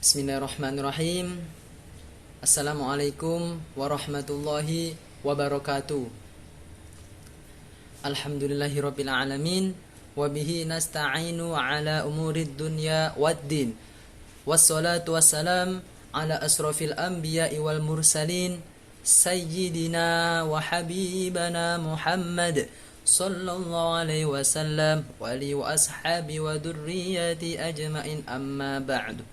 Bismillahirrahmanirrahim. Assalamualaikum warahmatullahi wabarakatuh. Alhamdulillahirabbil alamin wa bihi nasta'inu ala umurid dunya waddin. Wassalatu wassalam ala asrafil anbiya'i wal mursalin sayyidina wa habibana Muhammad sallallahu alaihi wasallam wa alihi wa ashabi wa durriyati ajma'in, amma ba'du.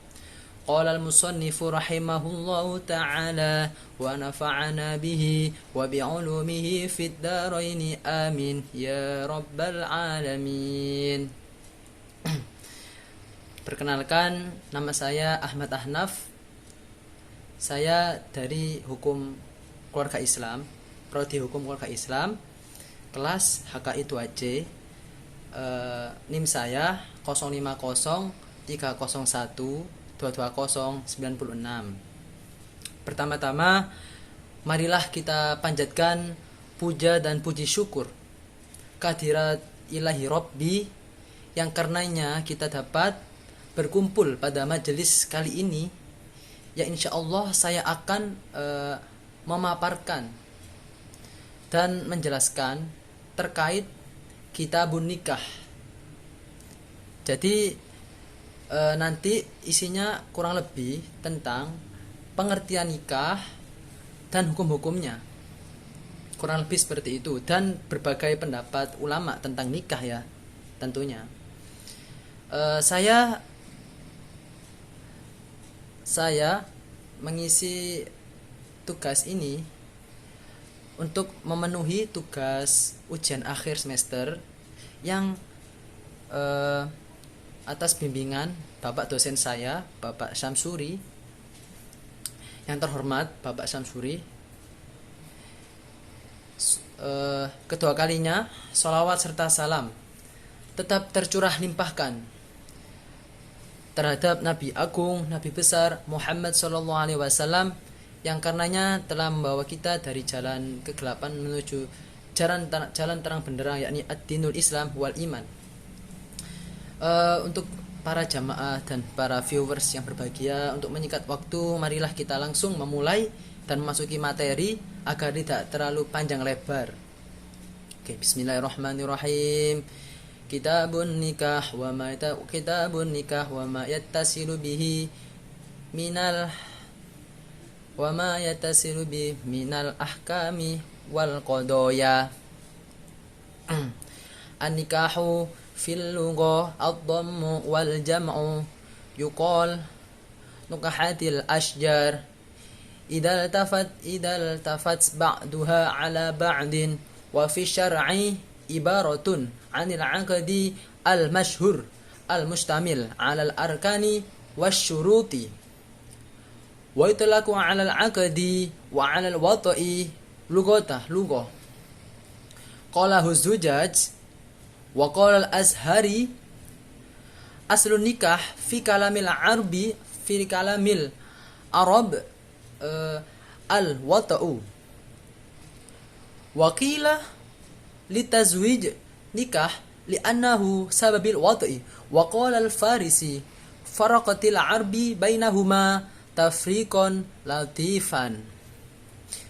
Qala al-musannifu rahimahullahu ta'ala wa nafa'ana bihi wa bi'ulumihi fid dharaini amin ya rabbal alamin. Perkenalkan, nama saya Ahmad Ahnaf. Saya dari Hukum Keluarga Islam, Prodi Hukum Keluarga Islam, kelas HKI 2C. NIM saya 050 301 22096. Pertama-tama, marilah kita panjatkan puja dan puji syukur kehadirat Ilahi Rabbi yang karenanya kita dapat berkumpul pada majelis kali ini, yang insya Allah saya akan memaparkan dan menjelaskan terkait kitabun nikah. Jadi nanti isinya kurang lebih tentang pengertian nikah dan hukum-hukumnya, kurang lebih seperti itu, dan berbagai pendapat ulama tentang nikah ya tentunya. Saya mengisi tugas ini untuk memenuhi tugas ujian akhir semester yang atas bimbingan Bapak dosen saya, Bapak Syamsuri, yang terhormat Bapak Syamsuri. Kedua kalinya sholawat serta salam tetap tercurah limpahkan terhadap Nabi Agung, Nabi besar Muhammad SAW, yang karenanya telah membawa kita dari jalan kegelapan menuju jalan terang benderang, yakni ad-dinul Islam wal iman. Untuk para jamaah dan para viewers yang berbahagia, untuk menyingkat waktu, marilah kita langsung memulai dan memasuki materi agar tidak terlalu panjang lebar. Oke, bismillahirrahmanirrahim. Kitabun nikah wa ma yattasilu bihi minal ahkami wal qadaya. An-nikahu fil lughah ad-dhammu wal jam'u yuqal nukahatil ashjar idal tafat ba'duha ala ba'din wa fi syar'i ibaratun 'anil 'aqdi al-mashhur al-mustamil 'ala al-arkani wasyuruti wa itlaqu 'ala al-'aqdi wa 'ala al-wata'i lughah qala Huzujaj wa qala al-Azhari aslun nikah fi kalamil arbi fi kalamil arab al-wata'u wa qila litazwij nikah li'annahu sababil wata'i wa qala al-Farisi faraqatil arbi bainahuma tafriqan latifan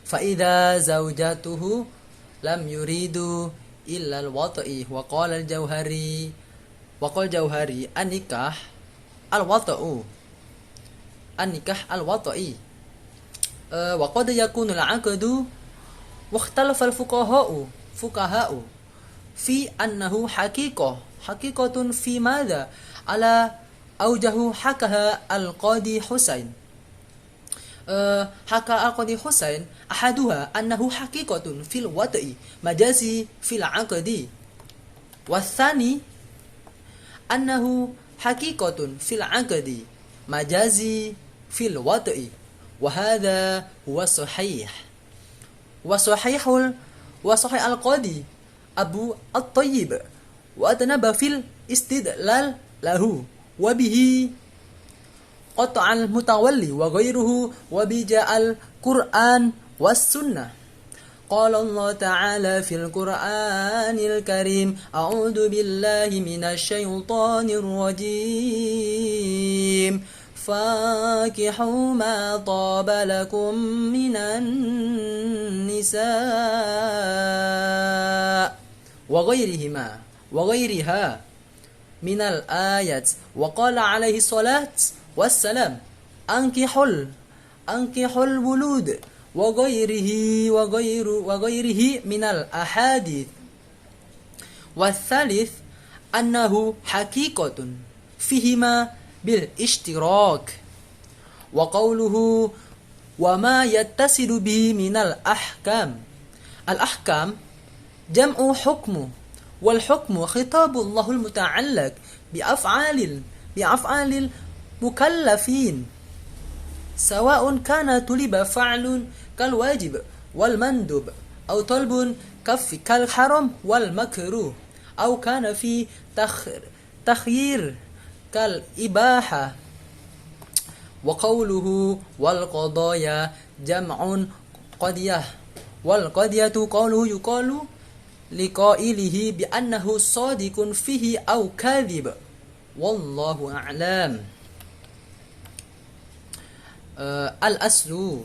fa idza zawjatuhu lam yuridu illa al-wata'i wa qala al-Jauhari an-nikah al-wata'u wa qad yakunu al-'aqdu wa ikhtalafa al-fuqaha'u fi annahu haqiqatun fi madha ala aujahu hakaha al-Qadi Husain al-Qadi Husain ahaduha annahu haqiqatun fil wata'i majazi fil 'aqdi wathani annahu haqiqatun fil 'aqdi majazi fil wata'i wa hadha huwa sahih al-Qadi Abu At-Tayyib wa atanaba fil istidlal lahu wa bihi qat'al mutawalli wa ghairuhu wa bija'al Qur'an was sunnah. Qala Allah Ta'ala fil Qur'anil Karim, a'udzu billahi minasy syaithanir rajim. فانكحوا ما طاب لكم من النساء وغيرها من الآيات وقال عليه الصلاة والسلام أنكحوا الولود وغيره من الأحاديث. والثالث أنه حقيقة فيهما بالاشتراك. وقوله وما يتصل به من الأحكام جمع حكم، والحكم خطاب الله المتعلق بأفعال المكلفين سواء كان طلب فعل كالواجب والمندوب أو طلب كالحرام والمكروه أو كان في تخيير كالإباحة. وقوله والقضايا جمع قضية، والقضية قوله يقال لقائله بأنه صادق فيه أو كاذب والله أعلم. الأصل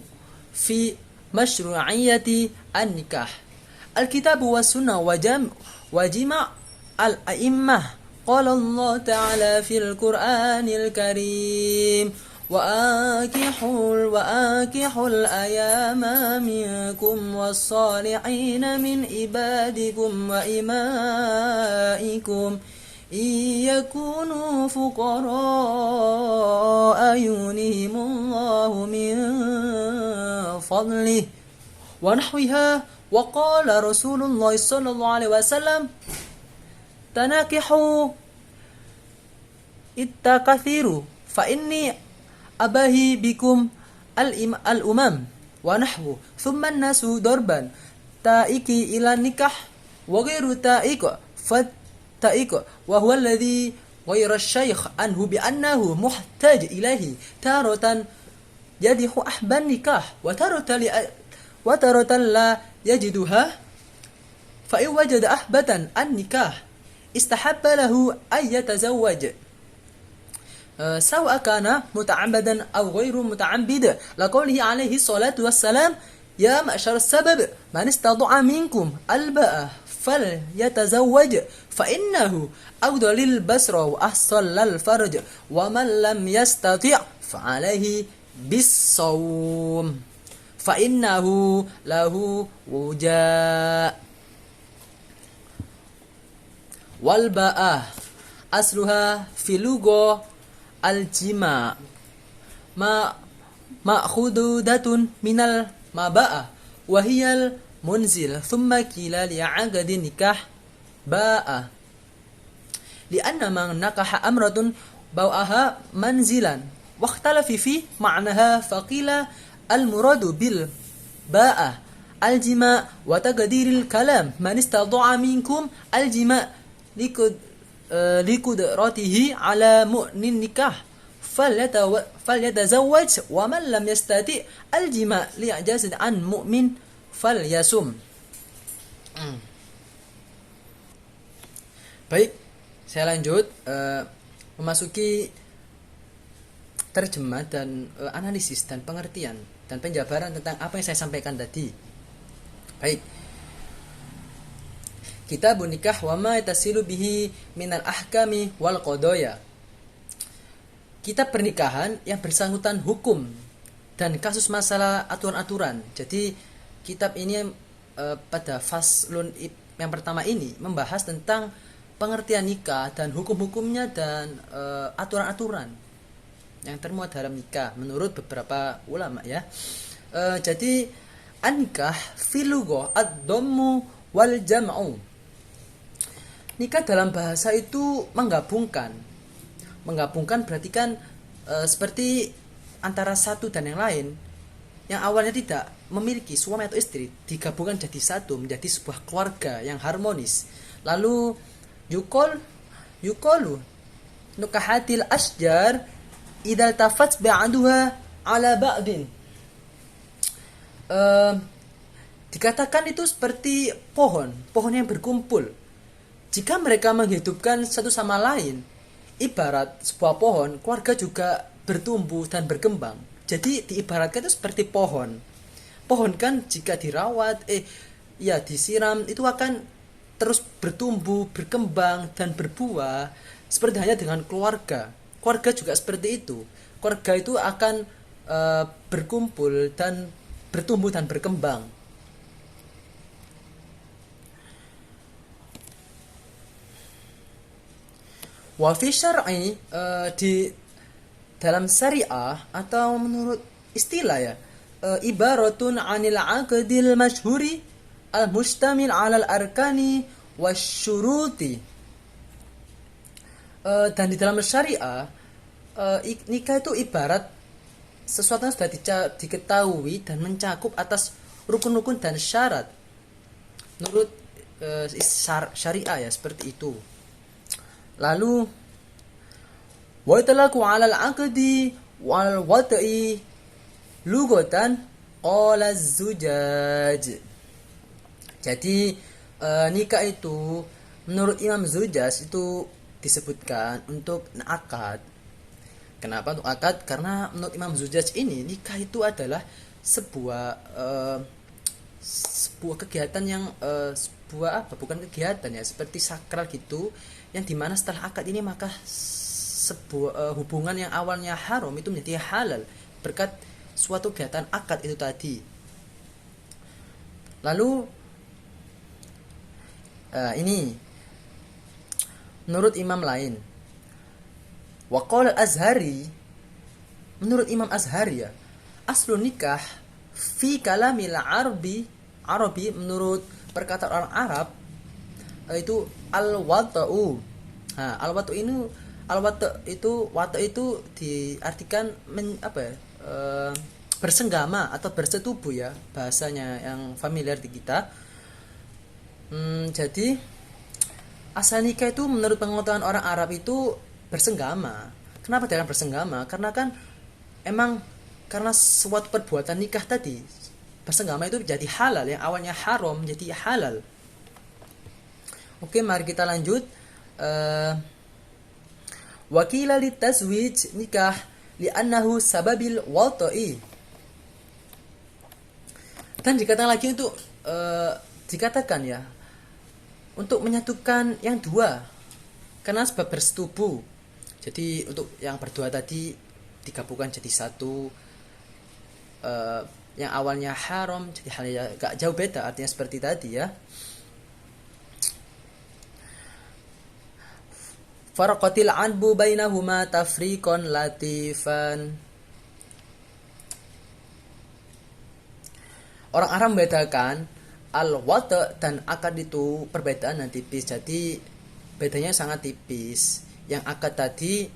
في مشروعية النكاح الكتاب والسنة وجمع الأئمة. قال الله تعالى في القرآن الكريم وآنكحوا الأيام منكم والصالحين من عبادكم وإمائكم إن يكونوا فقراء يغنيهم الله من فضله ونحوها. وقال رسول الله صلى الله عليه وسلم تناكحوا التكاثر فإني أباهي بكم الأمم ونحو. ثم الناس ضربا تائك إلى النكاح وغير تائك فالتائك وهو الذي غير الشيخ عنه بأنه محتاج إليه تارة يدح أحب النكاح وتارة لا يجدها. فإن وجد أحبة النكاح استحب له أن يتزوج سواء كان متعمدا أو غير متعمد لقوله عليه الصلاة والسلام يا معشر السبب من استطاع منكم الباء فليتزوج فإنه أغض للبصر وأحصن للفرج ومن لم يستطع فعليه بالصوم فإنه له وجاء. والباء أصلها في اللغة الجماع مأخوذة من المباء وهي المنزل ثم قيل لعقد النكاح باء لأن من نكح أمرة باءها منزلا واختلف في معناها فقيل المراد بالباء الجماع وتقدير الكلام من استطاع منكم الجماع لقدرته على مؤن النكاح فليتزوج ومن لم يستطع الجماع ليعجز عن مؤمن فليصم. Baik, saya lanjut memasuki terjemah dan analisis dan pengertian dan penjabaran tentang apa yang saya sampaikan tadi. Baik. Kitabun nikah wa ma yatasilu bihi minal ahkami wal qadaya. Kitab pernikahan yang bersangkutan hukum dan kasus masalah aturan-aturan. Jadi kitab ini pada faslun yang pertama ini membahas tentang pengertian nikah dan hukum-hukumnya dan aturan-aturan yang termuat dalam nikah menurut beberapa ulama ya. Jadi an-nikah fil lughah ad-dhammu wal jam'u. Nikah dalam bahasa itu menggabungkan berarti kan seperti antara satu dan yang lain yang awalnya tidak memiliki suami atau istri digabungkan jadi satu menjadi sebuah keluarga yang harmonis. Lalu yuqalu nukahatil asjar idza tafat ba'duha ala ba'din. Dikatakan itu seperti pohon yang berkumpul. Jika mereka menghidupkan satu sama lain, ibarat sebuah pohon, keluarga juga bertumbuh dan berkembang. Jadi diibaratkan itu seperti pohon. Pohon kan jika dirawat, ya disiram, itu akan terus bertumbuh, berkembang dan berbuah. Seperti hanya dengan keluarga. Keluarga juga seperti itu. Keluarga itu akan berkumpul dan bertumbuh dan berkembang. Wa fi syar'i, di dalam syariah atau menurut istilah ya, ibaratun 'anil 'aqdil masyhuri al-mustamil 'alal arkani wasyuruti. Dan di dalam syariah, nikah itu ibarat sesuatu yang sudah diketahui dan mencakup atas rukun-rukun dan syarat menurut syariah ya, seperti itu. Lalu wa talaku 'alal 'aqdi wal wata'i lugatan qala zujaj. Jadi nikah itu menurut Imam Zujaj itu disebutkan untuk akad. Kenapa untuk akad? Karena menurut Imam Zujaj ini nikah itu adalah sebuah kegiatan yang sebuah apa? Bukan kegiatan ya, seperti sakral gitu, yang dimana setelah akad ini maka sebuah hubungan yang awalnya haram itu menjadi halal berkat suatu kegiatan akad itu tadi. Lalu ini menurut imam lain, waqala al-Azhari, menurut Imam Azhari ya, aslu nikah fi kalamil Arabi, menurut perkataan orang Arab itu al-wata'u. Al-wata' itu diartikan bersenggama atau bersetubuh ya, bahasanya yang familiar di kita. Jadi asal nikah itu menurut pengetahuan orang Arab itu bersenggama. Kenapa dengan bersenggama? Karena kan emang karena suatu perbuatan nikah tadi, bersenggama itu jadi halal, yang awalnya haram jadi halal. Oke, mari kita lanjut. Wakila litazwij, nikah li'annahu sababil wata'i. Dan dikatakan lagi untuk dikatakan ya, untuk menyatukan yang dua karena sebab bersetubuh. Jadi untuk yang berdua tadi digabungkan jadi satu, yang awalnya haram jadi halnya gak jauh beda, artinya seperti tadi ya. Faraqatil anbu bainahuma tafriqan latifan. Orang Arab membedakan al-wata' dan akad itu perbedaan yang tipis. Jadi bedanya sangat tipis. Yang akad tadi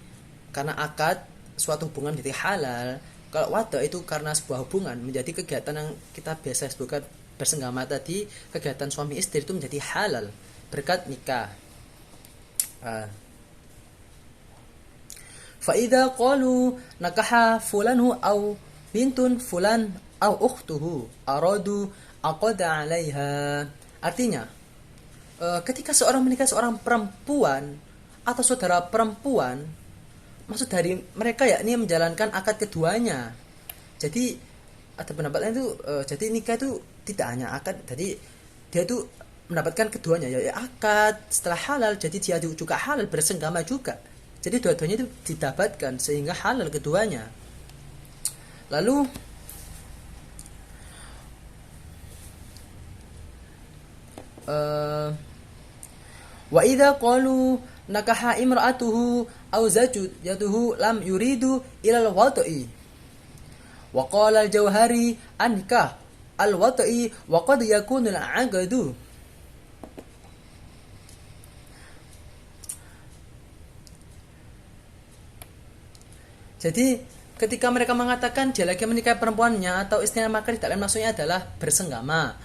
karena akad suatu hubungan menjadi halal. Kalau wata' itu karena sebuah hubungan menjadi kegiatan yang kita biasa sebutkan bersenggama tadi, kegiatan suami istri itu menjadi halal berkat nikah. Fa idza qalu nakaha fulanhu aw bintun fulan aw ukhtuhu aradu aqada 'alaiha. Artinya, ketika seorang menikah seorang perempuan atau saudara perempuan, maksud dari mereka yakni menjalankan akad keduanya. Jadi ada pendapat itu, jadi nikah itu tidak hanya akad, jadi dia itu mendapatkan keduanya, ya akad setelah halal, jadi dia juga halal bersenggama juga. Jadi dua-duanya itu didapatkan sehingga halal keduanya. Lalu wa idza qalu nakaha imra'atuhu aw zawjatuhu lam yuridu ila al-wata'i. Wa qala al-Jauhari ankah al-wata'i wa qad yakunu al-'aqdu. Jadi ketika mereka mengatakan dia lagi menikahi perempuannya atau istrinya, maka tidak lain maksudnya adalah bersenggama.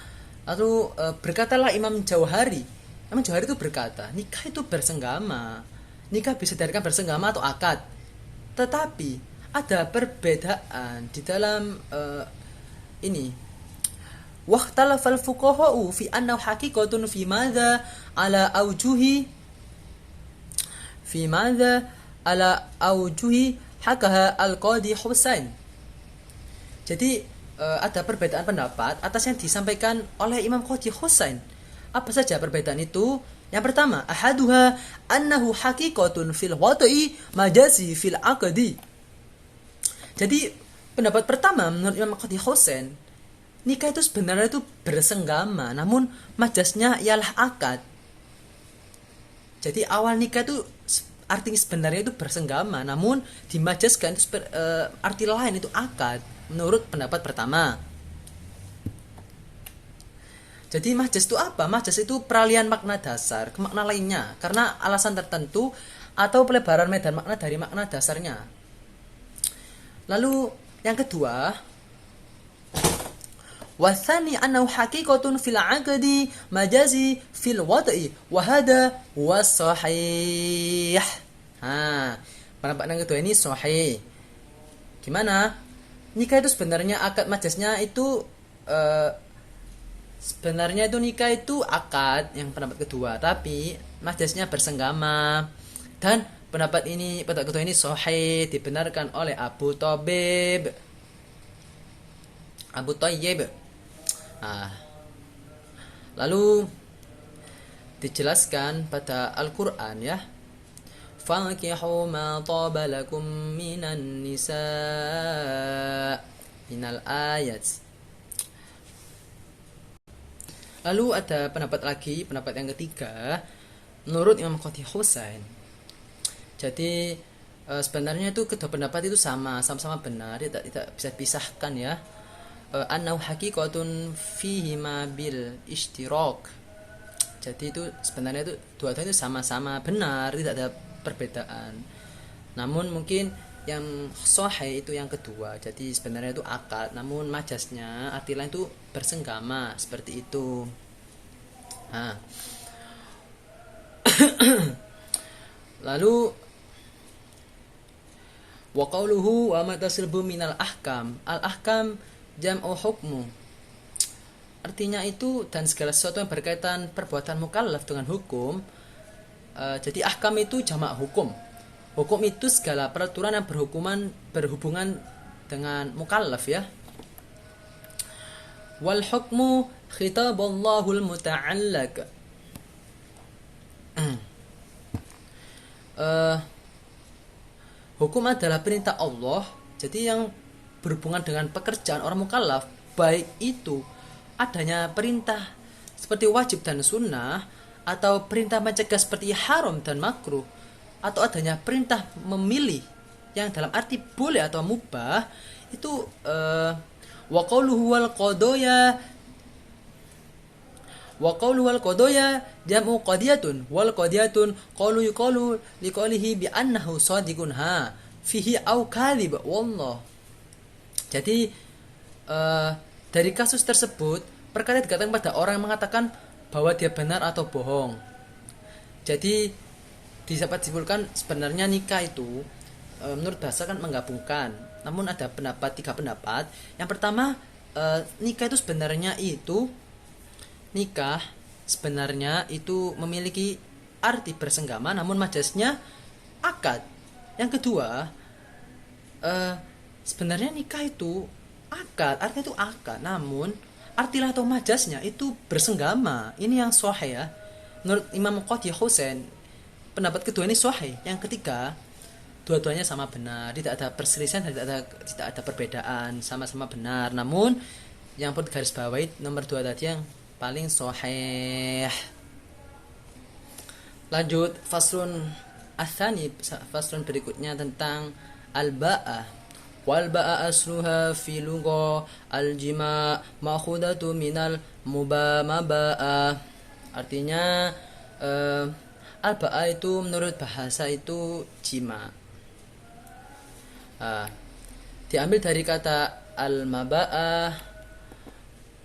Lalu berkatalah Imam Jauhari. Imam Jauhari itu berkata, nikah itu bersenggama. Nikah bisa dikatakan bersenggama atau akad. Tetapi ada perbedaan di dalam ini. Wahtalafal fuqaha'u fi annahu haqiqatun fi madza ala aujuhi hakaha al-Qadhi Husain. Jadi ada perbedaan pendapat atas yang disampaikan oleh Imam Qadhi Husain. Apa saja perbedaan itu? Yang pertama, ahaduha annahu haqiqatun fil wada'i majazi fil aqdi. Jadi pendapat pertama menurut Imam Qadhi Husain, nikah itu sebenarnya itu bersenggama, namun majasnya ialah akad. Jadi awal nikah itu artinya sebenarnya itu bersenggama, namun dimajaskan itu arti lain itu akad menurut pendapat pertama. Jadi majas itu apa? Majas itu peralihan makna dasar ke makna lainnya karena alasan tertentu atau pelebaran medan makna dari makna dasarnya. Lalu yang kedua, wasani annahu haqiqatun fil aqdi majazi fil wada'i wa hada was-sahih. Pendapat yang kedua ini sahih. Gimana? Nikah itu sebenarnya akad majasnya itu sebenarnya itu nikah itu akad yang pendapat kedua, tapi majasnya bersenggama. Dan pendapat kedua ini sahih, dibenarkan oleh Abu Thayyib. Lalu dijelaskan pada Al-Quran ya, fankihu ma taba lakum minan nisa minal ayat. Lalu ada pendapat yang ketiga menurut Imam Qadhi Husain. Jadi sebenarnya itu kedua pendapat itu sama-sama benar, tidak bisa dipisahkan ya. Annahu haqiqatun fihi ma bil ishtirak. Jadi itu sebenarnya itu dua-duanya itu sama-sama benar, tidak ada perbedaan. Namun mungkin yang sahih itu yang kedua. Jadi sebenarnya itu akad, namun majasnya arti lain itu bersenggama seperti itu. Lalu wa qauluhu wa ma tasilbu minal ahkam. Al-ahkam jam'u hukmu. Artinya itu dan segala sesuatu yang berkaitan perbuatan mukallaf dengan hukum. Jadi ahkam itu jamak hukum. Hukum itu segala peraturan yang berhubungan dengan mukallaf ya. Wal hukmu khitabullahul muta'allaq. Hukum adalah perintah Allah. Jadi yang berhubungan dengan pekerjaan orang mukallaf, baik itu adanya perintah seperti wajib dan sunnah, atau perintah mencegah seperti haram dan makruh, atau adanya perintah memilih yang dalam arti boleh atau mubah, itu wa qauluhu wal qadaya jam'u qadiyatun wal qadiyatun qalu yuqalu liqalihi bi annahu shadiqun fihi au kadhib wallah. Jadi dari kasus tersebut perkara dikatakan pada orang yang mengatakan bahwa dia benar atau bohong. Jadi dapat disimpulkan sebenarnya nikah itu menurut bahasa kan menggabungkan. Namun ada tiga pendapat. Yang pertama, nikah sebenarnya itu memiliki arti bersenggama, namun majasnya akad. Yang kedua, sebenarnya nikah itu akad, artinya itu akad, namun arti atau majasnya itu bersenggama. Ini yang sahih ya. Menurut Imam Qadhi Husain, pendapat kedua ini sahih. Yang ketiga, dua-duanya sama benar, tidak ada perselisihan, tidak ada perbedaan, sama-sama benar. Namun yang perlu garis bawahi nomor 2 tadi yang paling sahih. Lanjut faslun atsani, faslun berikutnya tentang al-ba'ah. Wal ba'a asluha fi lugha al-jima' ma'khudatu minal mubamaba'a. Artinya al-ba'a itu menurut bahasa itu jima. Diambil dari kata al-maba'ah.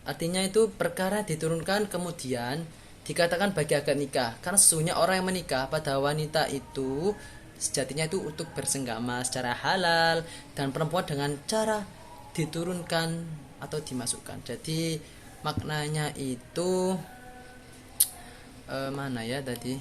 Artinya itu perkara diturunkan kemudian dikatakan bagi akad nikah. Karena sesungguhnya orang yang menikah pada wanita itu sejatinya itu untuk bersenggama secara halal, dan perempuan dengan cara diturunkan atau dimasukkan. Jadi maknanya itu mana ya tadi?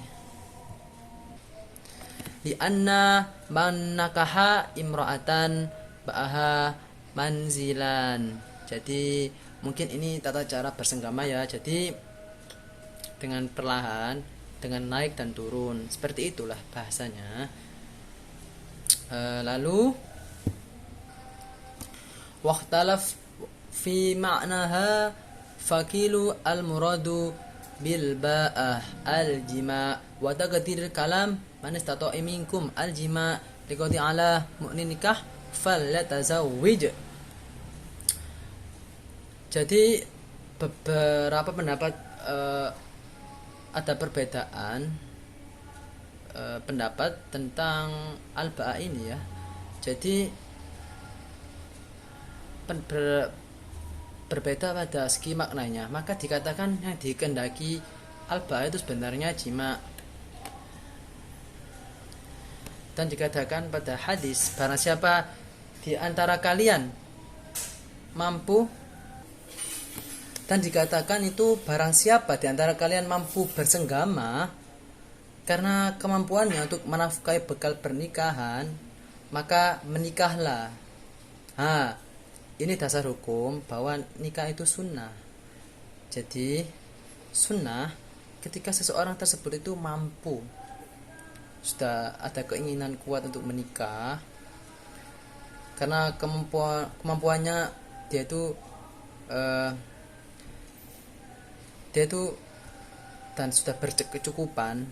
li anna man nakaha imra'atan ba'aha manzilan. Jadi mungkin ini tata cara bersenggama ya. Jadi dengan perlahan, dengan naik dan turun, seperti itulah bahasanya. Lalu waqtalaf fi ma'naha fakilu al-muradu bil ba'ah al-jima' wa taqdir kalam man istata'a minkum al-jima' liqadi ala mu'nin nikah falyatazawwij. Jadi beberapa pendapat ada perbedaan pendapat tentang al-ba'ah ini ya. Jadi berbeda pada segi maknanya. Maka dikatakan yang dikehendaki al-ba'ah itu sebenarnya jima. Dan dikatakan pada hadis, barang siapa di antara kalian mampu, dan dikatakan itu barang siapa di antara kalian mampu bersenggama karena kemampuannya untuk menafkahi bekal pernikahan, maka menikahlah. Ini dasar hukum bahwa nikah itu sunnah. Jadi sunnah ketika seseorang tersebut itu mampu, sudah ada keinginan kuat untuk menikah, karena kemampuannya dia itu dan sudah berkecukupan,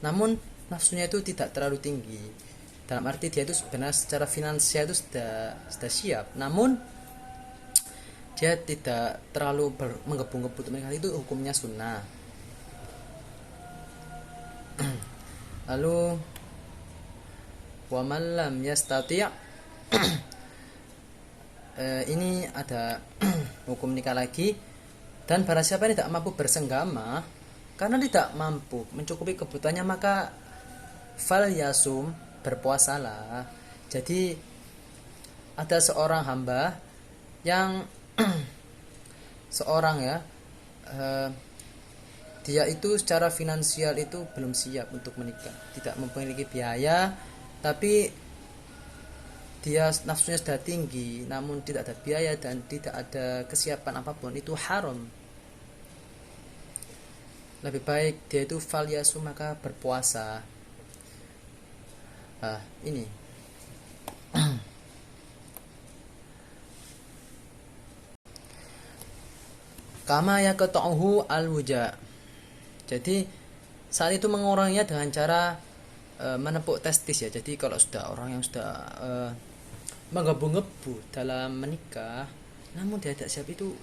namun nafsunya itu tidak terlalu tinggi. Dalam arti dia itu sebenarnya secara finansial itu sudah siap, namun dia tidak terlalu menggebu-gebu untuk menikah. Itu hukumnya sunnah. Lalu wa man lam yastati' ini ada hukum nikah lagi. Dan barang siapa yang tidak mampu bersenggama karena tidak mampu mencukupi kebutuhannya, maka fal yasum, berpuasalah. Jadi ada seorang hamba yang seorang ya dia itu secara finansial itu belum siap untuk menikah, tidak memiliki biaya, tapi dia nafsunya sudah tinggi namun tidak ada biaya dan tidak ada kesiapan apapun, itu haram. Lebih baik dia itu falyasu, maka berpuasa. Ini kama yaqta'uhu al-wuja. Jadi saat itu menguranginya dengan cara menepuk testis ya. Jadi kalau sudah orang yang sudah menggebu-gebu dalam menikah namun dia tidak siap, itu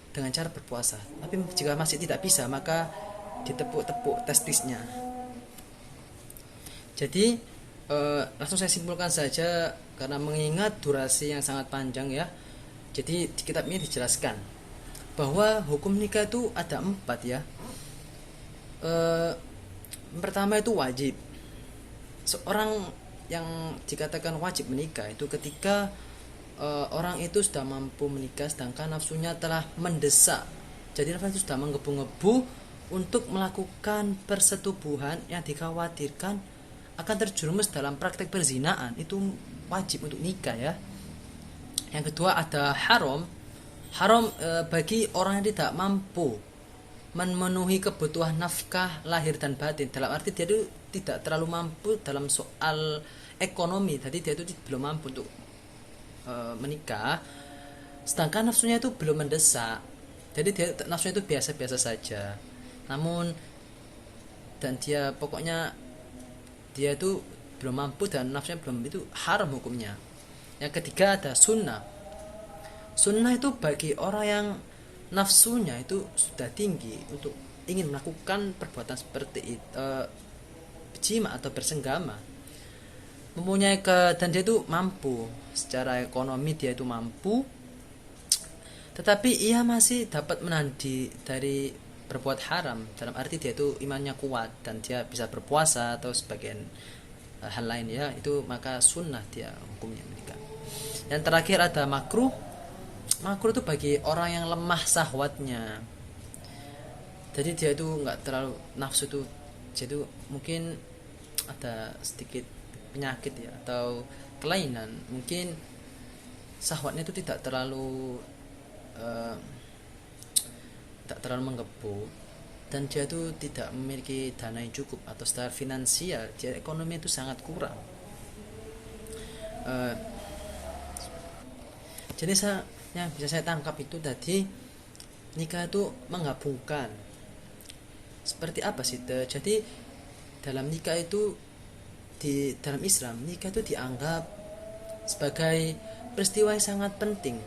dengan cara berpuasa. Tapi jika masih tidak bisa, maka ditepuk-tepuk testisnya. Jadi langsung saya simpulkan saja karena mengingat durasi yang sangat panjang ya. Jadi di kitab ini dijelaskan bahwa hukum nikah itu ada 4 ya. Pertama itu wajib. Seorang yang dikatakan wajib menikah itu ketika orang itu sudah mampu menikah sedangkan nafsunya telah mendesak. Jadi nafsu itu sudah menggebu-gebu untuk melakukan persetubuhan yang dikhawatirkan akan terjerumus dalam praktek perzinaan. Itu wajib untuk nikah ya. Yang kedua ada haram. Haram bagi orang yang tidak mampu memenuhi kebutuhan nafkah lahir dan batin. Dalam arti dia itu tidak terlalu mampu dalam soal ekonomi. Jadi dia itu belum mampu untuk menikah, sedangkan nafsunya itu belum mendesak. Jadi dia nafsunya itu biasa-biasa saja. Namun dan dia pokoknya dia itu belum mampu dan nafsunya belum, itu haram hukumnya. Yang ketiga ada sunnah. Sunnah itu bagi orang yang nafsunya itu sudah tinggi untuk ingin melakukan perbuatan seperti itu, jima atau bersenggama, mempunyai dan dia itu mampu secara ekonomi, dia itu mampu, tetapi ia masih dapat menahan dari berbuat haram. Dalam arti dia itu imannya kuat dan dia bisa berpuasa atau sebagian hal lain ya, itu maka sunnah dia hukumnya menikah. Yang terakhir ada makruh. Makruh itu bagi orang yang lemah syahwatnya. Jadi dia itu nggak terlalu nafsu itu, jadi mungkin ada sedikit penyakit ya atau kelainan, mungkin syahwatnya itu eh, tidak terlalu menggebu, dan dia itu tidak memiliki dana yang cukup, atau secara finansial dia ekonomi itu sangat kurang. Eh, jadi yang bisa saya tangkap itu tadi, nikah itu menggabungkan. Seperti apa sih? Jadi dalam nikah itu, di dalam Islam nikah itu dianggap sebagai peristiwa yang sangat penting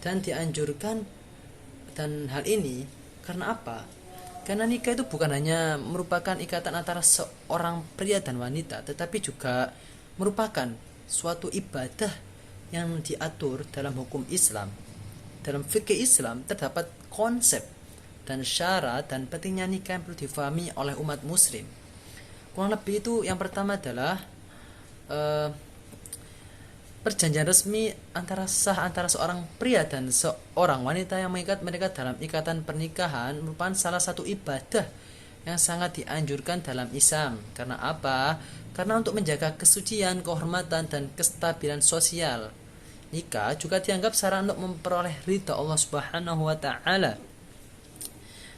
dan dianjurkan. Dan hal ini karena apa? Karena nikah itu bukan hanya merupakan ikatan antara seorang pria dan wanita, tetapi juga merupakan suatu ibadah yang diatur dalam hukum Islam. Dalam fikih Islam terdapat konsep dan syarat dan pentingnya nikah yang perlu difahami oleh umat muslim. Kurang lebih itu, yang pertama adalah perjanjian resmi antara seorang pria dan seorang wanita yang mengikat mereka dalam ikatan pernikahan merupakan salah satu ibadah yang sangat dianjurkan dalam Islam. Karena apa? Karena untuk menjaga kesucian, kehormatan, dan kestabilan sosial. Nikah juga dianggap sarana untuk memperoleh ridha Allah Subhanahu wa taala.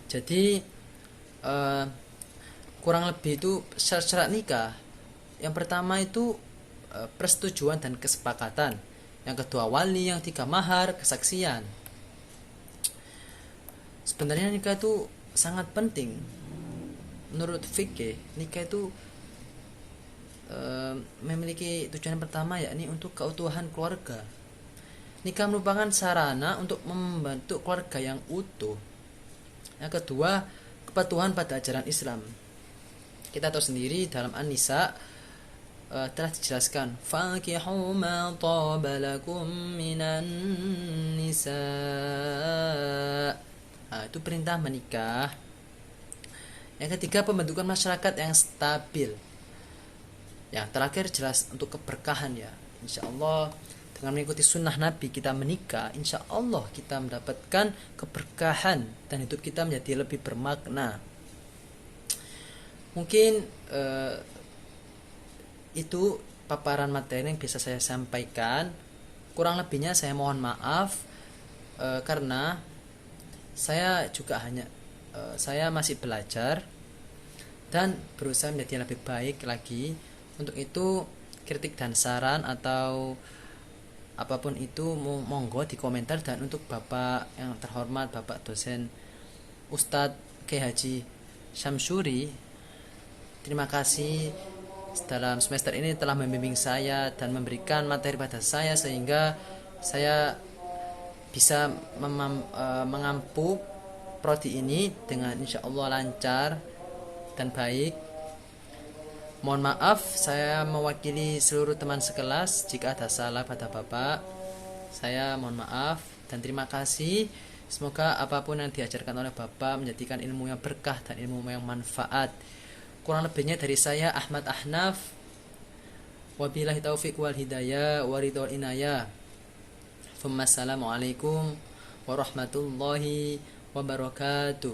Jadi kurang lebih itu syarat-syarat nikah. Yang pertama itu persetujuan dan kesepakatan. Yang kedua wali, yang tiga mahar, kesaksian. Sebenarnya nikah itu sangat penting. Menurut fikih, nikah itu memiliki tujuan pertama, yakni untuk keutuhan keluarga. Nikah merupakan sarana untuk membentuk keluarga yang utuh. Yang kedua, kepatuhan pada ajaran Islam. Kita tahu sendiri dalam An-Nisa telah dijelaskan, faqihu ma taba lakum minan nisa. Itu perintah menikah. Yang ketiga, pembentukan masyarakat yang stabil. Yang terakhir jelas untuk keberkahan ya. Insya Allah dengan mengikuti sunnah Nabi kita menikah, insya Allah kita mendapatkan keberkahan dan hidup kita menjadi lebih bermakna. Mungkin itu paparan materi yang bisa saya sampaikan. Kurang lebihnya saya mohon maaf, karena saya juga saya masih belajar dan berusaha menjadi lebih baik lagi. Untuk itu kritik dan saran atau apapun itu monggo di komentar. Dan untuk Bapak yang terhormat, Bapak dosen Ustadz Kiai Haji Syamsuri, terima kasih dalam semester ini telah membimbing saya dan memberikan materi pada saya sehingga saya bisa mengampu prodi ini dengan insya Allah lancar dan baik. Mohon maaf saya mewakili seluruh teman sekelas jika ada salah pada Bapak. Saya mohon maaf dan terima kasih. Semoga apapun yang diajarkan oleh Bapak menjadikan ilmu yang berkah dan ilmu yang manfaat. Kurang lebihnya dari saya Ahmad Ahnaf. Wabillahi taufiq wal hidayah wa ridhal inayah. Assalamualaikum warahmatullahi wabarakatuh.